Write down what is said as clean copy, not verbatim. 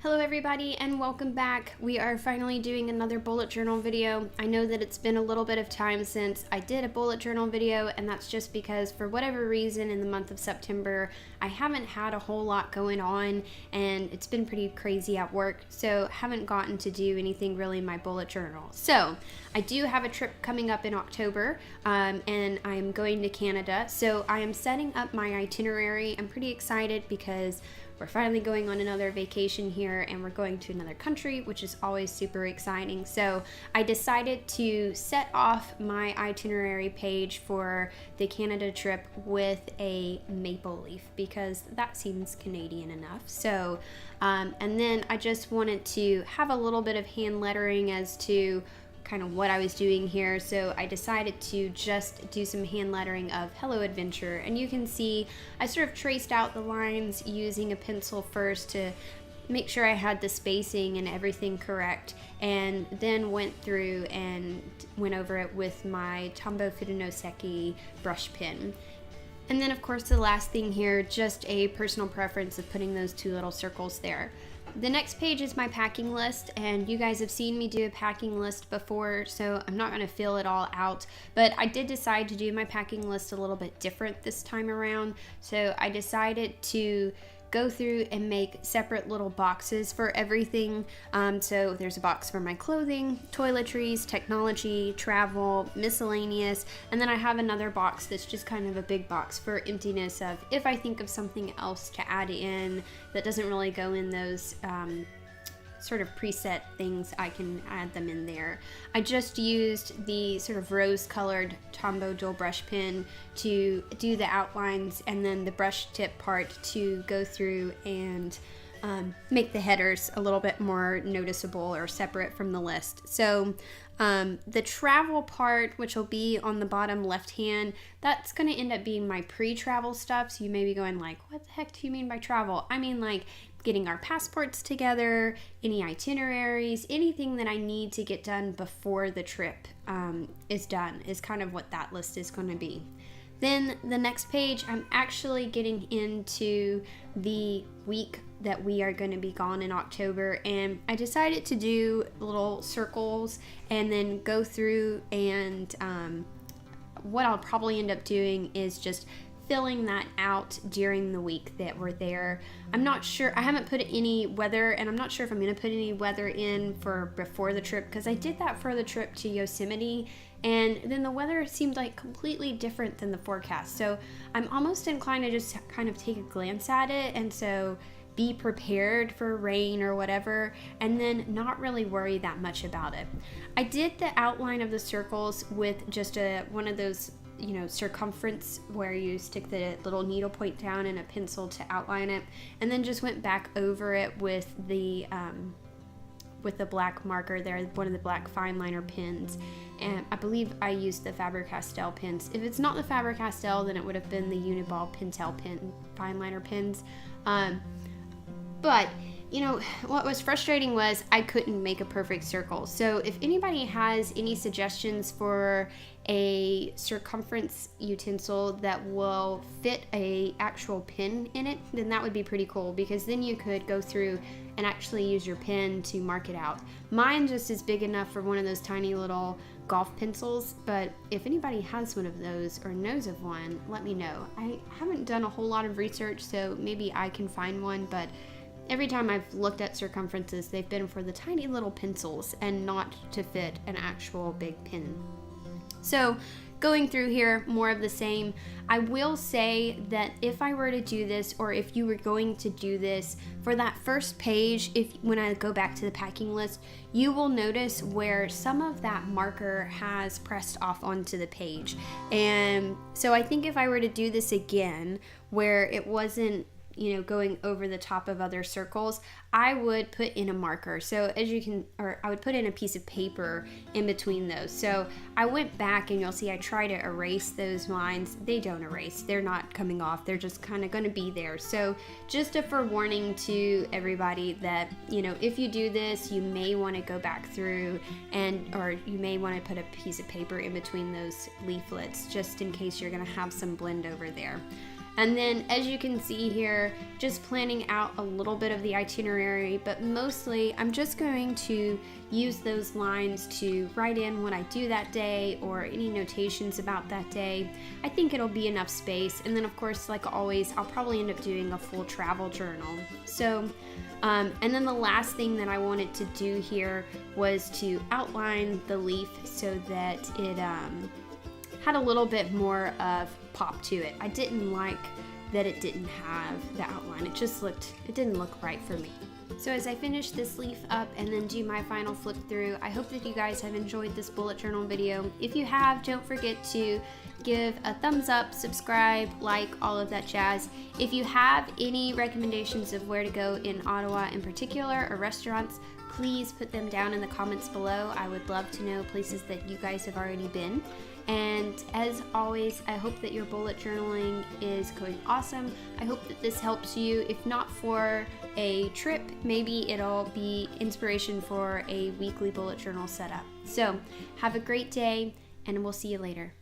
Hello everybody and welcome back. We are finally doing another bullet journal video. I know that it's been a little bit of time since I did a bullet journal video, and that's just because for whatever reason in the month of September I haven't had a whole lot going on and it's been pretty crazy at work, so haven't gotten to do anything really in my bullet journal. So I do have a trip coming up in October and I am going to Canada, so I am setting up my itinerary. I'm pretty excited because we're finally going on another vacation here and we're going to another country, which is always super exciting. So I decided to set off my itinerary page for the Canada trip with a maple leaf because that seems Canadian enough. So, and then I just wanted to have a little bit of hand lettering as to kind of what I was doing here, so I decided to just do some hand lettering of Hello Adventure, and you can see I sort of traced out the lines using a pencil first to make sure I had the spacing and everything correct, and then went through and went over it with my Tombow Furunoseki brush pen. And then of course the last thing here, just a personal preference of putting those two little circles there. The next page is my packing list, and you guys have seen me do a packing list before, so I'm not going to fill it all out, but I did decide to do my packing list a little bit different this time around. So I decided to go through and make separate little boxes for everything. So there's a box for my clothing, toiletries, technology, travel, miscellaneous, and then I have another box that's just kind of a big box for emptiness of if I think of something else to add in that doesn't really go in those sort of preset things, I can add them in there. I just used the sort of rose colored Tombow dual brush pen to do the outlines, and then the brush tip part to go through and make the headers a little bit more noticeable or separate from the list. So the travel part, which will be on the bottom left hand, that's going to end up being my pre-travel stuff. So you may be going like, what the heck do you mean by travel? I mean like getting our passports together, any itineraries, anything that I need to get done before the trip is done is kind of what that list is going to be. Then the next page, I'm actually getting into the week that we are going to be gone in October, and I decided to do little circles and then go through, and what I'll probably end up doing is just filling that out during the week that we're there. I'm not sure, I haven't put any weather, and I'm not sure if I'm going to put any weather in for before the trip, because I did that for the trip to Yosemite, and then the weather seemed like completely different than the forecast. So I'm almost inclined to just kind of take a glance at it, and so be prepared for rain or whatever, and then not really worry that much about it. I did the outline of the circles with just one of those, you know, circumference where you stick the little needle point down and a pencil to outline it, and then just went back over it with the black marker there, one of the black fine liner pens, and I believe I used the Faber-Castell pens. If it's not the Faber-Castell, then it would have been the Uniball Pentel pen fine liner pens. But you know, what was frustrating was I couldn't make a perfect circle. So if anybody has any suggestions for a circumference utensil that will fit a actual pin in it, then that would be pretty cool, because then you could go through and actually use your pen to mark it out. Mine just is big enough for one of those tiny little golf pencils, but if anybody has one of those or knows of one, let me know. I haven't done a whole lot of research, so maybe I can find one, but every time I've looked at circumferences, they've been for the tiny little pencils and not to fit an actual big pin. So going through here, more of the same. I will say that if I were to do this, or if you were going to do this, for that first page, when I go back to the packing list, you will notice where some of that marker has pressed off onto the page. And so I think if I were to do this again, where it wasn't, you know, going over the top of other circles, I would put in a marker. So as you can, or I would put in a piece of paper in between those. So I went back and you'll see I try to erase those lines. They don't erase, they're not coming off, they're just kind of going to be there. So just a forewarning to everybody that, you know, if you do this, you may want to go back through or you may want to put a piece of paper in between those leaflets, just in case you're going to have some blend over there. And then as you can see here, just planning out a little bit of the itinerary, but mostly I'm just going to use those lines to write in what I do that day or any notations about that day. I think it'll be enough space. And then of course, like always, I'll probably end up doing a full travel journal. So, and then the last thing that I wanted to do here was to outline the leaf so that it had a little bit more of pop to it. I didn't like that it didn't have the outline. It didn't look right for me. So as I finish this leaf up and then do my final flip through, I hope that you guys have enjoyed this bullet journal video. If you have, don't forget to give a thumbs up, subscribe, like, all of that jazz. If you have any recommendations of where to go in Ottawa in particular, or restaurants, please put them down in the comments below. I would love to know places that you guys have already been. And as always, I hope that your bullet journaling is going awesome. I hope that this helps you. If not for a trip, maybe it'll be inspiration for a weekly bullet journal setup. So have a great day, and we'll see you later.